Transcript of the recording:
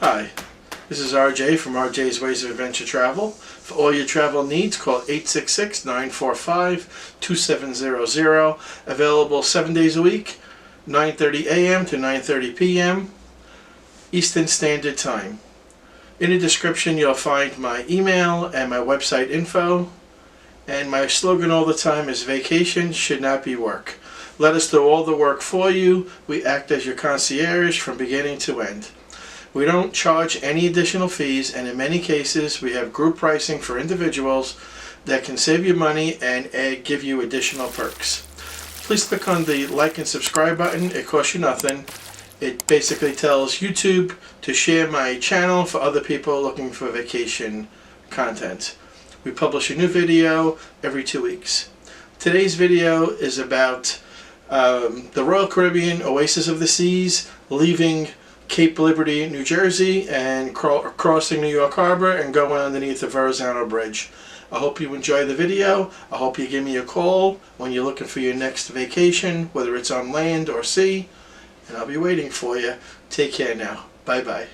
Hi, this is RJ from RJ's Ways of Adventure Travel. For all your travel needs, call 866-945-2700. Available 7 days a week, 9:30 a.m. to 9:30 p.m. Eastern Standard Time. In the description you'll find my email and my website info. And my slogan all the time is vacation should not be work. Let us do all the work for you. We act as your concierge from beginning to end. We don't charge any additional fees, and in many cases we have group pricing for individuals that can save you money and give you additional perks. Please click on the like and subscribe button. It costs you nothing. It basically tells YouTube to share my channel for other people looking for vacation content. We publish a new video every 2 weeks. Today's video is about the Royal Caribbean Oasis of the Seas, leaving Cape Liberty, New Jersey, and crossing New York Harbor and going underneath the Verrazzano Bridge. I hope you enjoy the video. I hope you give me a call when you're looking for your next vacation, whether it's on land or sea, and I'll be waiting for you. Take care now. Bye-bye.